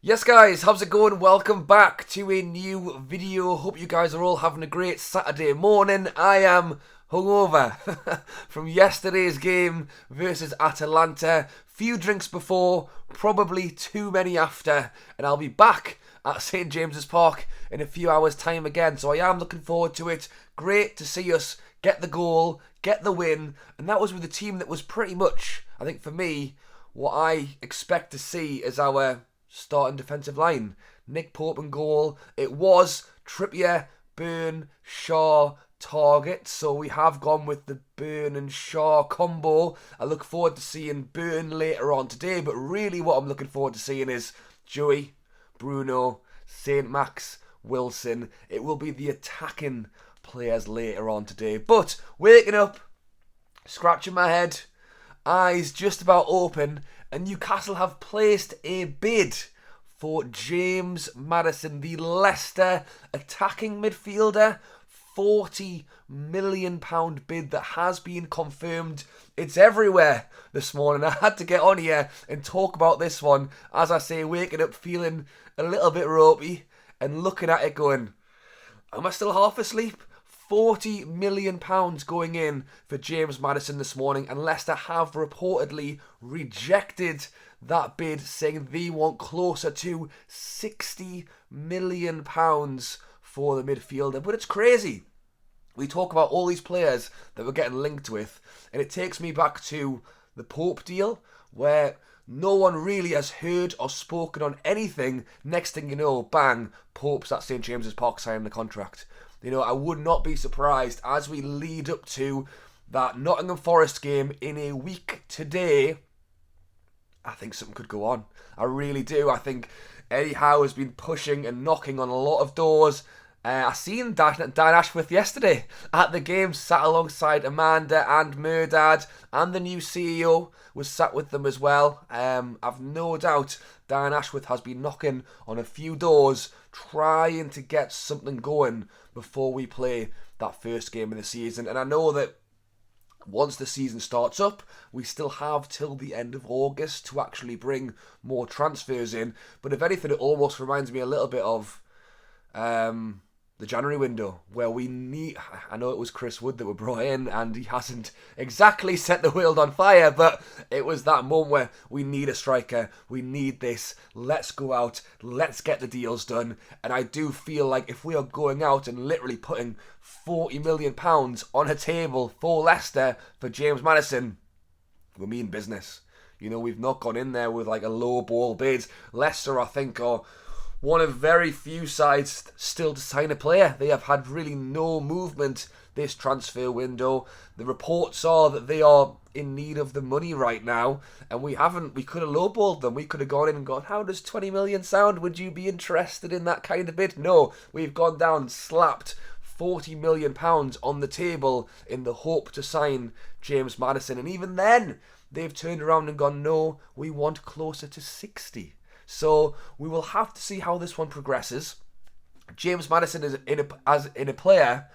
Yes guys, how's it going? Welcome back to a new video. Hope you guys are all having a great Saturday morning. I am hungover from yesterday's game versus Atalanta. Few drinks before, probably too many after, and I'll be back at St James's Park in a few hours time again, so I am looking forward to it. Great to see us get the goal, get the win, and that was with a team that was pretty much, I think for me, what I expect to see as our starting defensive line. Nick Pope in goal. It was Trippier, Burn, Shaw, Target. So we have gone with the Burn and Shaw combo. I look forward to seeing Burn later on today. But really what I'm looking forward to seeing is Joey, Bruno, St. Max, Wilson. It will be the attacking players later on today. But waking up, scratching my head, eyes just about open, and Newcastle have placed a bid for James Maddison, the Leicester attacking midfielder. £40 million bid that has been confirmed. It's everywhere this morning. I had to get on here and talk about this one. As I say, waking up feeling a little bit ropey and looking at it going, am I still half asleep? £40 million going in for James Maddison this morning, and Leicester have reportedly rejected that bid, saying they want closer to £60 million for the midfielder. But it's crazy. We talk about all these players that we're getting linked with, and it takes me back to the Pope deal, where no one really has heard or spoken on anything. Next thing you know, bang, Pope's at St James's Park signing the contract. You know, I would not be surprised as we lead up to that Nottingham Forest game in a week today. I think something could go on. I really do. I think Eddie Howe has been pushing and knocking on a lot of doors. I seen Dan Ashworth yesterday at the game, sat alongside Amanda and Murdad, and the new CEO was sat with them as well. I've no doubt Dan Ashworth has been knocking on a few doors, trying to get something going before we play that first game of the season. And I know that once the season starts up, we still have till the end of August to actually bring more transfers in. But if anything, it almost reminds me a little bit of the January window, where we need, I know it was Chris Wood that were brought in and he hasn't exactly set the world on fire, but it was that moment where we need a striker, we need this, let's go out, let's get the deals done. And I do feel like if we are going out and literally putting £40 million on a table for Leicester, for James Maddison, we mean business. You know, we've not gone in there with like a low ball bid. Leicester, I think, are one of very few sides still to sign a player. They have had really no movement this transfer window. The reports are that they are in need of the money right now, and we could have lowballed them. We could have gone in and gone, how does 20 million sound? Would you be interested in that kind of bid? No, we've gone down and slapped £40 million on the table in the hope to sign James Maddison. And even then, they've turned around and gone, no, we want closer to 60. So we will have to see how this one progresses. James Maddison is in a player,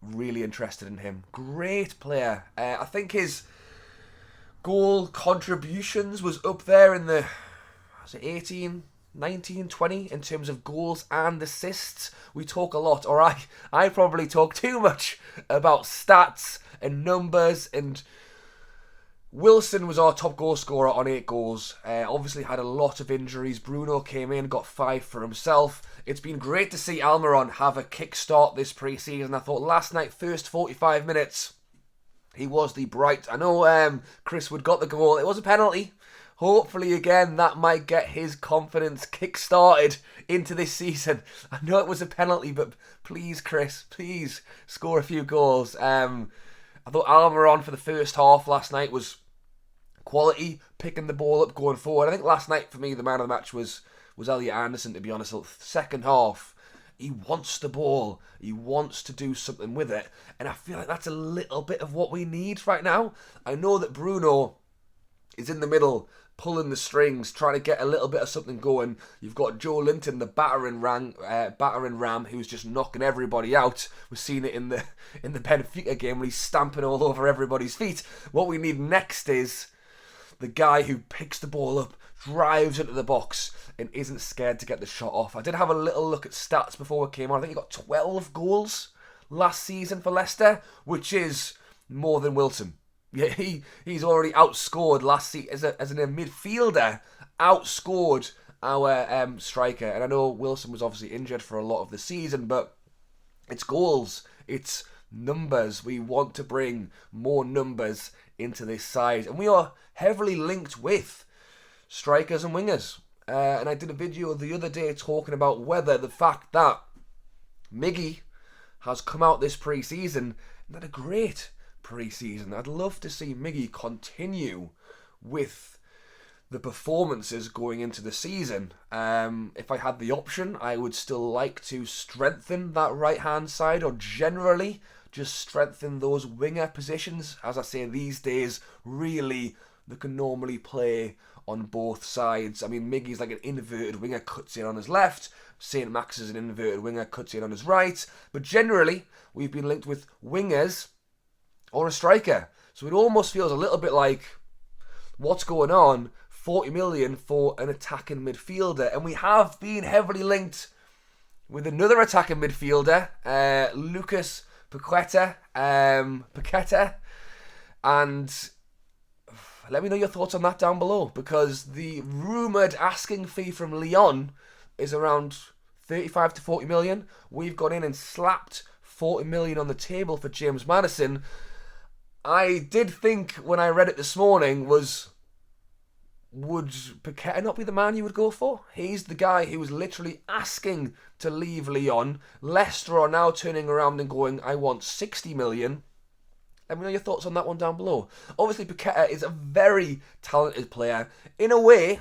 really interested in him. Great player. I think his goal contributions was up there in the 18, 19, 20 in terms of goals and assists. We talk a lot, or I probably talk too much about stats and numbers, and Wilson was our top goal scorer on 8 goals. Obviously had a lot of injuries. Bruno came in, got 5 for himself. It's been great to see Almiron have a kick-start this pre-season. I thought last night, first 45 minutes, he was the bright. I know Chris Wood got the goal. It was a penalty. Hopefully, again, that might get his confidence kick-started into this season. I know it was a penalty, but please, Chris, please score a few goals. I thought Almiron for the first half last night was quality, picking the ball up, going forward. I think last night for me, the man of the match was Elliot Anderson, to be honest. The second half, he wants the ball. He wants to do something with it. And I feel like that's a little bit of what we need right now. I know that Bruno is in the middle, pulling the strings, trying to get a little bit of something going. You've got Joe Linton, the battering ram, who's just knocking everybody out. We've seen it in the Benfica game, where he's stamping all over everybody's feet. What we need next is the guy who picks the ball up, drives into the box and isn't scared to get the shot off. I did have a little look at stats before it came on. I think he got 12 goals last season for Leicester, which is more than Wilson. Yeah, he's already outscored last season as a midfielder, outscored our striker. And I know Wilson was obviously injured for a lot of the season, but it's goals, it's numbers. We want to bring more numbers into this side, and we are heavily linked with strikers and wingers. And I did a video the other day talking about whether the fact that Miggy has come out this pre-season and had a great pre-season. I'd love to see Miggy continue with the performances going into the season. If I had the option, I would still like to strengthen that right-hand side, or generally just strengthen those winger positions. As I say, these days, really, they can normally play on both sides. I mean, Miggy's like an inverted winger, cuts in on his left. St. Max is an inverted winger, cuts in on his right. But generally, we've been linked with wingers or a striker. So it almost feels a little bit like, what's going on? 40 million for an attacking midfielder. And we have been heavily linked with another attacking midfielder, Lucas Paquetá. And let me know your thoughts on that down below, because the rumoured asking fee from Lyon is around 35 to 40 million. We've gone in and slapped 40 million on the table for James Maddison. I did think when I read it this morning would Paquetá not be the man you would go for? He's the guy who was literally asking to leave Lyon. Leicester are now turning around and going, I want 60 million. Let me know your thoughts on that one down below. Obviously, Paquetá is a very talented player. In a way,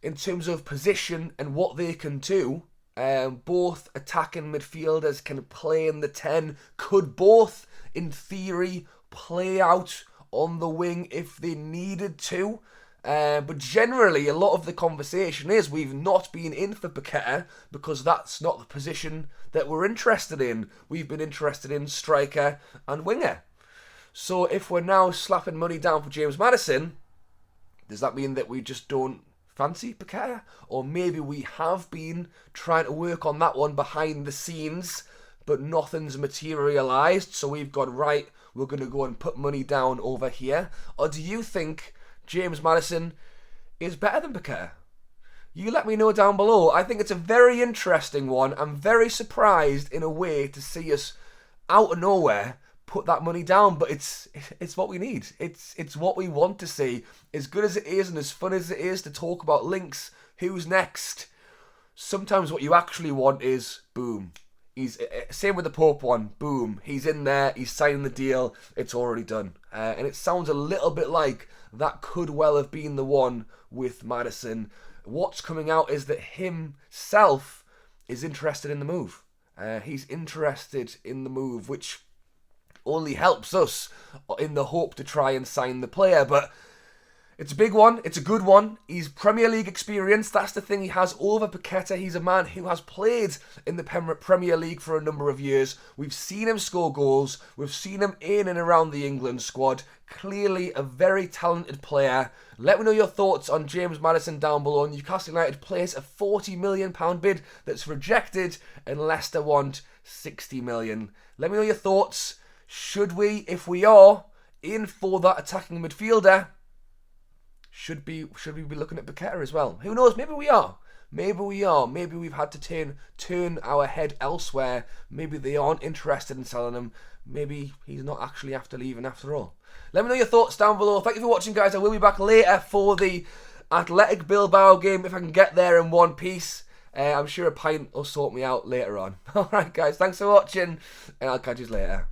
in terms of position and what they can do, both attacking midfielders can play in the 10, could both, in theory, play out on the wing if they needed to. But generally, a lot of the conversation is we've not been in for Paquetá because that's not the position that we're interested in. We've been interested in striker and winger. So if we're now slapping money down for James Maddison, does that mean that we just don't fancy Paquetá? Or maybe we have been trying to work on that one behind the scenes, but nothing's materialised, so we've gone, right, we're going to go and put money down over here? Or do you think James Maddison is better than Paquetá? You let me know down below. I think it's a very interesting one. I'm very surprised in a way to see us out of nowhere put that money down, but it's what we need. It's what we want to see. As good as it is and as fun as it is to talk about links, who's next, sometimes what you actually want is boom. Same with the Pope one. Boom. He's in there. He's signing the deal. It's already done. And it sounds a little bit like that could well have been the one with Maddison. What's coming out is that himself is interested in the move. He's interested in the move, which only helps us in the hope to try and sign the player. But it's a big one. It's a good one. He's Premier League experience. That's the thing he has over Paquetá. He's a man who has played in the Premier League for a number of years. We've seen him score goals. We've seen him in and around the England squad. Clearly a very talented player. Let me know your thoughts on James Maddison down below. Newcastle United place a £40 million bid that's rejected, and Leicester want 60 million. Let me know your thoughts. Should we, if we are in for that attacking midfielder, should we be looking at Paquetá as well? Who knows? Maybe we are. Maybe we are. Maybe we've had to turn our head elsewhere. Maybe they aren't interested in selling him. Maybe he's not actually after leaving after all. Let me know your thoughts down below. Thank you for watching, guys. I will be back later for the Athletic Bilbao game if I can get there in one piece. I'm sure a pint will sort me out later on. Alright, guys. Thanks for watching, and I'll catch you later.